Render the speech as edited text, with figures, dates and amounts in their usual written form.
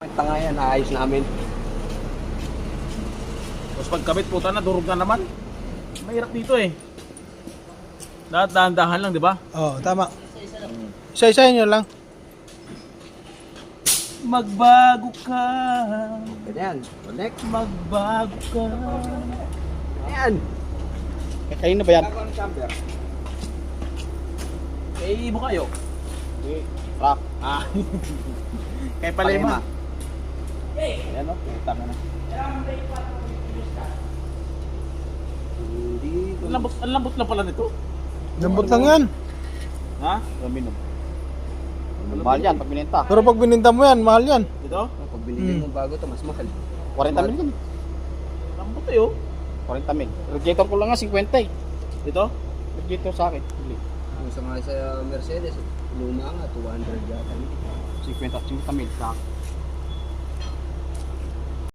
Tanga yan, naayos namin. Tapos pagkabit puta na, durog na naman. Mahirap dito eh. Dahan-dahan lang, di ba? Oo, tama. Isa-isa nyo lang. Magbago ka. Ganyan. Connect. Magbago ka. Ayan. Kayo na ba yan? Gagawa ng camper. Eh, ibo kayo. Rock. Ah. Kaya palema. Ayan o, tama na. Hindi. Ang lambot na pala nito. Lambot lang yan. Ha? Gaminom. Mahal yan pag bininta. Pero pag bininta mo yan, mahal yan. Ito? Pag binili mo bago to, mas mahal. 40 mil yan. Lambot eh oh. 40 mil. Radiator ko lang nga 50 eh. Ito? Radiator sa akin. Kung sa mga sa Mercedes, luma nga, 200 yata. 50 mil sa akin.